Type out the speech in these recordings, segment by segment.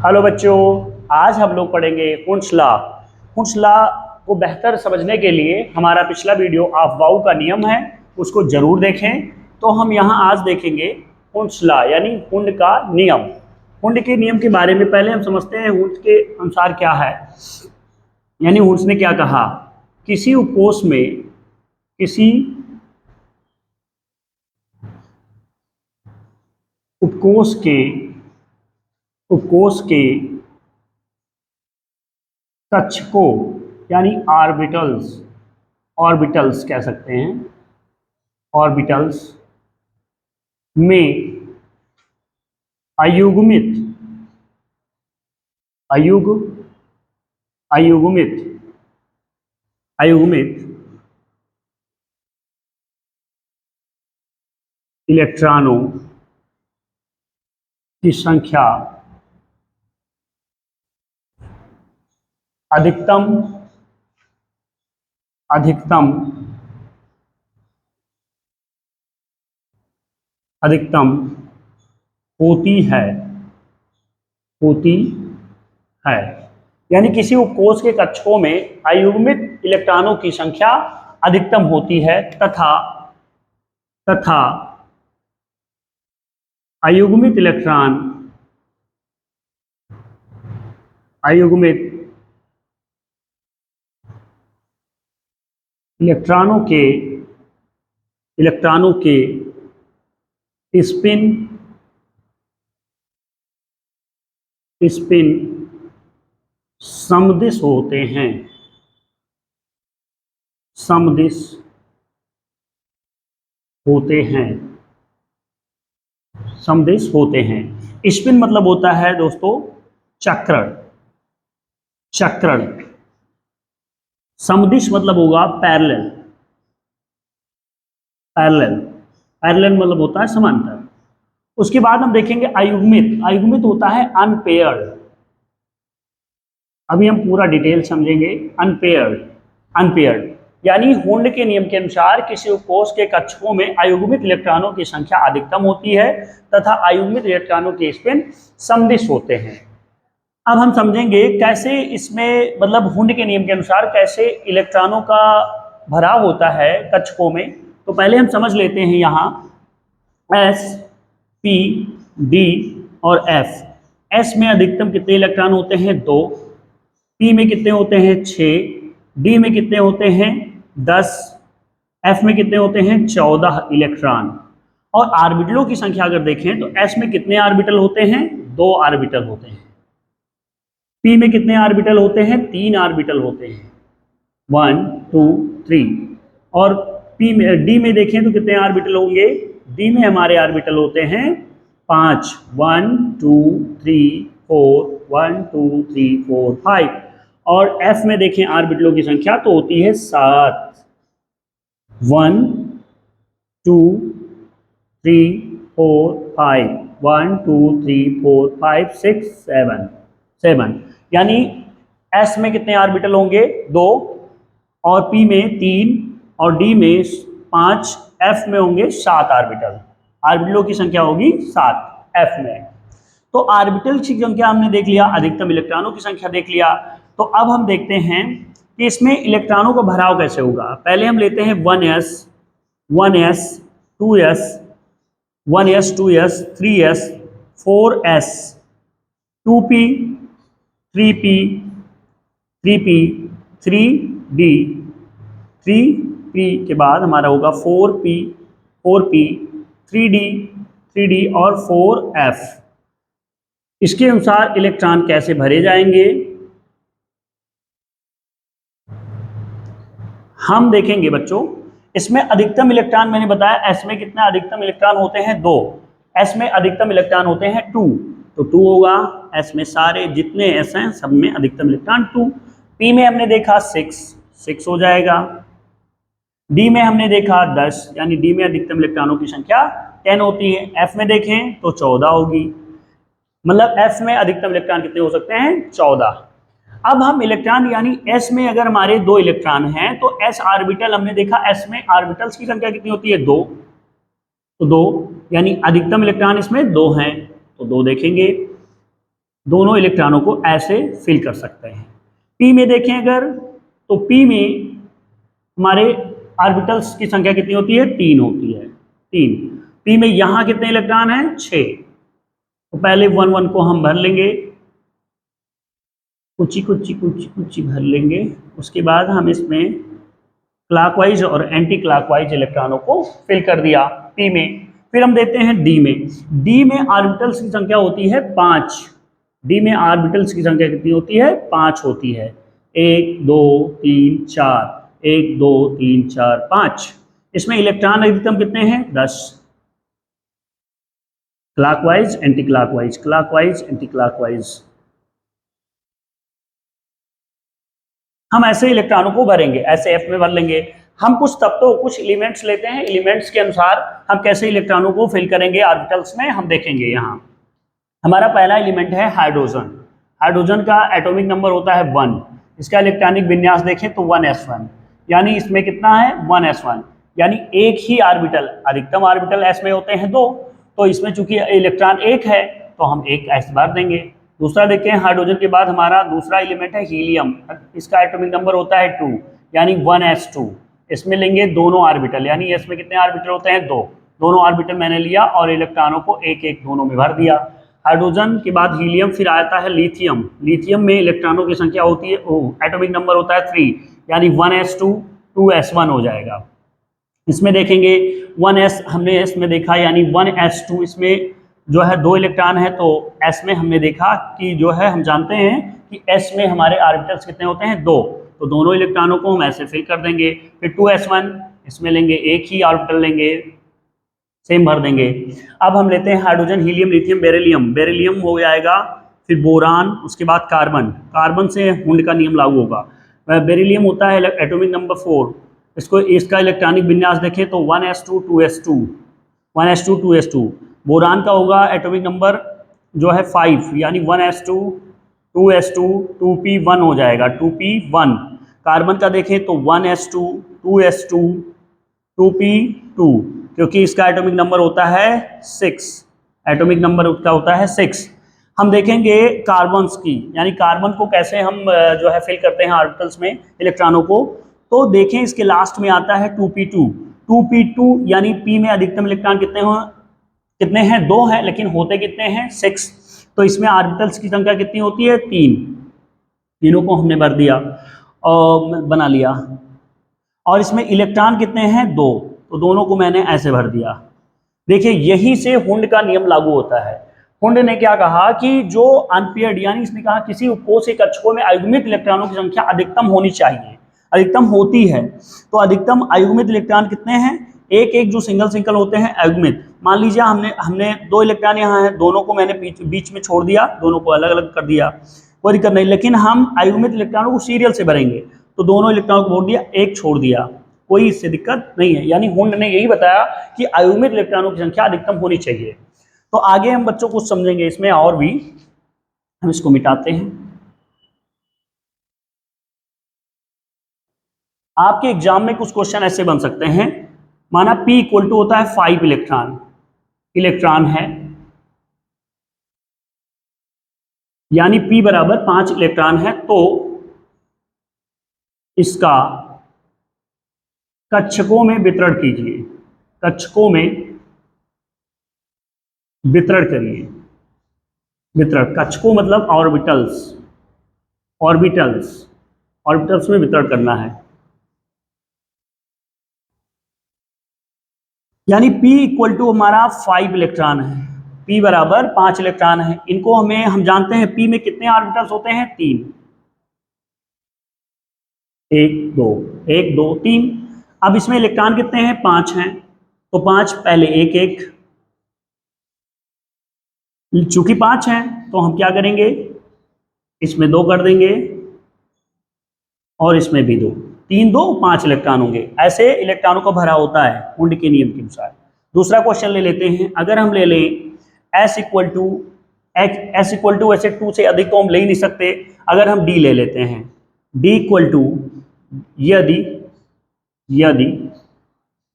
Hello बच्चों, आज हम लोग पढ़ेंगे हुंस लॉ। हुंस लॉ को बेहतर समझने के लिए हमारा पिछला वीडियो अफवाऊ का नियम है, उसको जरूर देखें। तो हम यहाँ आज देखेंगे हुंस लॉ यानी हुंड का नियम। हुंड के नियम के बारे में पहले हम समझते हैं हुंड के अनुसार क्या है। यानी हुंस ने क्या कहा, किसी उपकोष में किसी उपकोष के कक्षकों यानी ऑर्बिटल्स कह सकते हैं, ऑर्बिटल्स में अयुग्मित अयुग अयुग्मित अयुग्मित इलेक्ट्रॉनों की संख्या अधिकतम अधिकतम अधिकतम होती है यानी किसी उपकोष के कक्षकों में अयुग्मित इलेक्ट्रॉनों की संख्या अधिकतम होती है तथा अयुग्मित इलेक्ट्रॉनों के स्पिन समदिश होते हैं। स्पिन मतलब होता है दोस्तों चक्रण। समदिश मतलब होगा पैरेलल मतलब होता है समांतर। उसके बाद हम देखेंगे अयुग्मित होता है अनपेयर्ड। अभी हम पूरा डिटेल समझेंगे। अनपेयर्ड यानी हुंड के नियम के अनुसार किसी उपकोष के कक्षकों में अयुग्मित इलेक्ट्रॉनों की संख्या अधिकतम होती है तथा अयुग्मित इलेक्ट्रॉनों के स्पिन समदिश होते हैं। अब हम समझेंगे कैसे इसमें मतलब हुंड के नियम के अनुसार कैसे इलेक्ट्रॉनों का भराव होता है कक्षकों में। तो पहले हम समझ लेते हैं यहाँ एस, पी, डी और एफ। एस में अधिकतम कितने इलेक्ट्रॉन होते हैं? 2। पी में कितने होते हैं? 6। डी में कितने होते हैं? 10। एफ में कितने होते हैं? 14 इलेक्ट्रॉन। और ऑर्बिटलों की संख्या अगर देखें तो एस में कितने ऑर्बिटल होते हैं? 2 ऑर्बिटल होते हैं। पी में कितने ऑर्बिटल होते हैं? 3 ऑर्बिटल होते हैं, 1 2 3। और पी में डी में देखें तो कितने ऑर्बिटल होंगे? डी में हमारे ऑर्बिटल होते हैं 5, 1 2 3 4, 1 2 3 4 5। और एफ में देखें ऑर्बिटलों की संख्या तो होती है 7, 1 2 3 4 5, 1 2 3 4 5 6 7। यानी एस में कितने ऑर्बिटल होंगे? 2। और पी में 3 और डी में 5, एफ में होंगे 7 ऑर्बिटल। ऑर्बिटलों की संख्या होगी 7 एफ में। तो ऑर्बिटल की संख्या हमने देख लिया, अधिकतम इलेक्ट्रॉनों की संख्या देख लिया। तो अब हम देखते हैं कि इसमें इलेक्ट्रॉनों का भराव कैसे होगा। पहले हम लेते हैं 1s 2s 3s 4s 2p 3p 3d 3p के बाद हमारा होगा 4p 3d और 4f। इसके अनुसार इलेक्ट्रॉन कैसे भरे जाएंगे हम देखेंगे बच्चों। इसमें अधिकतम इलेक्ट्रॉन मैंने बताया एस में कितना अधिकतम इलेक्ट्रॉन होते हैं? 2। एस में अधिकतम इलेक्ट्रॉन होते हैं 2, तो 2 होगा। एस में सारे जितने एस हैं सब में अधिकतम इलेक्ट्रॉन 2। पी में हमने देखा 6 हो जाएगा। डी में हमने देखा 10, यानी डी में अधिकतम इलेक्ट्रॉनों की संख्या 10 होती है। एफ में देखें तो 14 होगी, मतलब एफ में अधिकतम इलेक्ट्रॉन कितने हो सकते हैं? 14। अब हम इलेक्ट्रॉन यानी एस में अगर हमारे 2 इलेक्ट्रॉन हैं तो एस ऑर्बिटल हमने देखा एस में ऑर्बिटल्स की संख्या कितनी होती है? 2। तो 2 यानी अधिकतम इलेक्ट्रॉन इसमें 2 हैं, तो 2 देखेंगे। दोनों इलेक्ट्रॉनों को ऐसे फिल कर सकते हैं। पी में देखें अगर, तो पी में हमारे ऑर्बिटल्स की संख्या कितनी होती है? 3 होती है, 3। पी में यहाँ कितने इलेक्ट्रॉन हैं? 6। तो पहले 1 1 को हम भर लेंगे, कुची कुची कुची कुची भर लेंगे। उसके बाद हम इसमें क्लॉकवाइज और एंटी क्लॉकवाइज इलेक्ट्रॉनों को फिल कर दिया पी में। फिर हम देते हैं डी में। डी में ऑर्बिटल्स की संख्या होती है 5। डी में ऑर्बिटल्स की संख्या कितनी होती है? 5 होती है। 1 2 3 4, 1 2 3 4 5। इसमें इलेक्ट्रॉन अधिकतम कितने हैं? 10। Clockwise anti clockwise, clockwise anti clockwise. हम ऐसे इलेक्ट्रॉनों को भरेंगे, ऐसे एफ में भर लेंगे। हम कुछ तब तो कुछ एलिमेंट्स लेते हैं, एलिमेंट्स के अनुसार हम कैसे इलेक्ट्रॉनों को फिल करेंगे ऑर्बिटल्स में, हम देखेंगे। यहाँ हमारा पहला एलिमेंट है हाइड्रोजन। हाइड्रोजन का एटॉमिक नंबर होता है 1। इसका इलेक्ट्रॉनिक विन्यास देखें तो 1s1, यानी इसमें कितना है? 1s1, यानी एक ही ऑर्बिटल, अधिकतम ऑर्बिटल s में होते हैं 2, तो इसमें चूंकि इलेक्ट्रॉन एक है तो हम एक s बार देंगे। दूसरा देखते हैं, हाइड्रोजन के बाद हमारा दूसरा एलिमेंट है हीलियम। इसका एटॉमिक नंबर होता है 2, यानी 1s2। इसमें लेंगे दोनों ऑर्बिटल, यानी इसमें कितने ऑर्बिटल होते हैं? 2। दोनों ऑर्बिटल मैंने लिया और इलेक्ट्रॉनों को एक एक दोनों में भर दिया। हाइड्रोजन के बाद हीलियम, फिर आता है लिथियम। लिथियम में इलेक्ट्रॉनों की संख्या होती है, एटॉमिक नंबर होता है 3, यानी 1s2 2s1 हो जाएगा। इसमें देखेंगे 1s हमने s में देखा, यानी 1s2, इसमें जो है 2 इलेक्ट्रॉन है, तो s में हमने देखा कि जो है हम जानते हैं कि s में हमारे ऑर्बिटल्स कितने होते हैं? 2। तो दोनों इलेक्ट्रॉनों को हम ऐसे फिल कर देंगे। फिर 2s1, इसमें लेंगे एक ही ऑर्बिटल लेंगे, सेम भर देंगे। अब हम लेते हैं hydrogen, helium, lithium, beryllium. Beryllium हो जाएगा, फिर बोरान, उसके बाद कार्बन। कार्बन से हुंड का नियम लागू होगा। बेरिलियम होता है एटॉमिक नंबर 4। इसको, इसका इलेक्ट्रॉनिक विन्यास देखें तो 1s2 2s2, 1s2 2s2। Boron का होगा एटॉमिक नंबर जो है 5, यानी 1s2 2s2 2p1 हो जाएगा, 2p1। कार्बन का देखें तो 1s2 2s2 2p2, क्योंकि इसका एटॉमिक नंबर होता है 6, एटॉमिक नंबर उसका होता है 6। हम देखेंगे कार्बन्स की, यानी कार्बन को कैसे हम जो है फिल करते हैं ऑर्बिटल्स में इलेक्ट्रॉनों को। तो देखें इसके लास्ट में आता है 2p2। 2p2 यानी p में अधिकतम इलेक्ट्रॉन कितने हैं? 2 हैं, लेकिन होते कितने हैं? 6। तो इसमें ऑर्बिटल्स की संख्या कितनी होती है? 3। तीनों को हमने भर दिया और बना लिया। और इसमें इलेक्ट्रॉन कितने हैं? 2। तो दोनों को मैंने ऐसे भर दिया। देखिए यहीं से हुंड का नियम लागू होता है। हुंड ने क्या कहा कि जो अनपेयर्ड, यानी इसने कहा किसी उपकोष के कक्षकों में अयुग्मित इलेक्ट्रॉनों की संख्या अधिकतम होनी चाहिए, अधिकतम होती है। तो अधिकतम अयुग्मित इलेक्ट्रॉन कितने हैं? एक एक जो सिंगल सिंगल होते हैं अयुग्मित। मान लीजिए हमने 2 इलेक्ट्रॉन यहाँ है, दोनों को मैंने बीच में छोड़ दिया, दोनों को अलग अलग कर दिया, कोई दिक्कत नहीं। लेकिन हम अयुग्मित इलेक्ट्रॉनों को सीरियल से भरेंगे, तो दोनों इलेक्ट्रॉनों को भर दिया, एक छोड़ दिया, कोई इससे दिक्कत नहीं है। यानी हुंड ने यही बताया कि अयुग्मित इलेक्ट्रॉनों की संख्या अधिकतम होनी चाहिए। तो आगे हम बच्चों कुछ समझेंगे इसमें और भी। हम इसको मिटाते हैं। आपके एग्जाम में कुछ क्वेश्चन ऐसे बन सकते हैं, माना P इक्वल टू होता है 5 इलेक्ट्रॉन, इलेक्ट्रॉन है, यानी P बराबर 5 इलेक्ट्रॉन है, तो इसका कक्षकों में वितरण कीजिए, कक्षकों में वितरण करिए। वितरण, कक्षकों मतलब ऑर्बिटल्स, ऑर्बिटल्स, ऑर्बिटल्स में वितरण करना है। यानी P इक्वल टू हमारा 5 इलेक्ट्रॉन है, P बराबर 5 इलेक्ट्रॉन है। इनको हम जानते हैं P में कितने ऑर्बिटल्स होते हैं? 3, 1 2 1 2 3। अब इसमें इलेक्ट्रॉन कितने हैं? 5 हैं, तो 5 पहले एक एक, चूंकि 5 हैं तो हम क्या करेंगे, इसमें 2 कर देंगे और इसमें भी 2, 3 2 5 इलेक्ट्रॉन होंगे। ऐसे इलेक्ट्रॉनों को भरा होता है हुंड के नियम के अनुसार। दूसरा क्वेश्चन ले लेते हैं। अगर हम ले लें S equal to S equal to, वैसे 2 से अधिक तो हम ले ही नहीं सकते, अगर हम D ले लेते हैं, D इक्वल टू, यदि यदि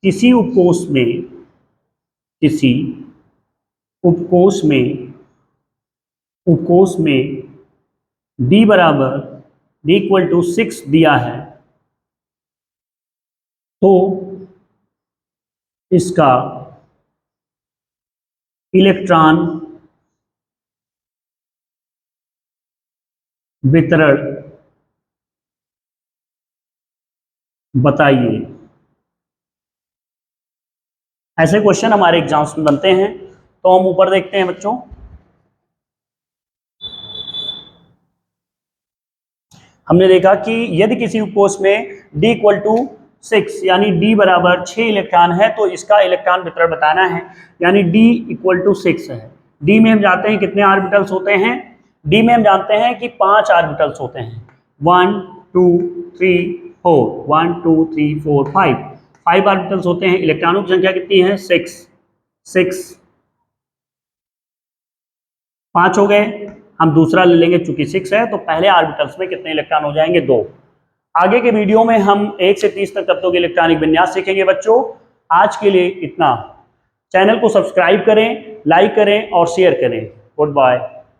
किसी उपकोष में, किसी उपकोष में उपकोष में d बराबर d=6 दिया है तो इसका इलेक्ट्रॉन वितरण बताइए। ऐसे क्वेश्चन हमारे एग्जाम्स में बनते हैं। तो हम ऊपर देखते हैं बच्चों, हमने देखा कि यदि किसी उपकोष में d=6 यानी d बराबर 6 इलेक्ट्रॉन है तो इसका इलेक्ट्रॉन वितरण बताना है, यानी d=6 है। d में हम जानते हैं कितने ऑर्बिटल्स होते हैं, d में हम जानते हैं कि 5 ऑर्बिटल्स होते हैं, 1 2 3 4 1 2 3 4 5 ऑर्बिटल्स होते हैं। इलेक्ट्रॉनों की संख्या कितनी है, 6 5 हो गए। हम दूसरा ले लेंगे, चूंकि 6 है तो पहले ऑर्बिटल्स में कितने इलेक्ट्रॉन हो जाएंगे, 2। आगे के वीडियो में हम 1 से 30 तक तत्वों के इलेक्ट्रॉनिक विन्यास सीखेंगे बच्चों। आज के लिए इतना। चैनल को सब्सक्राइब करें, लाइक करें और शेयर करें। Good bye.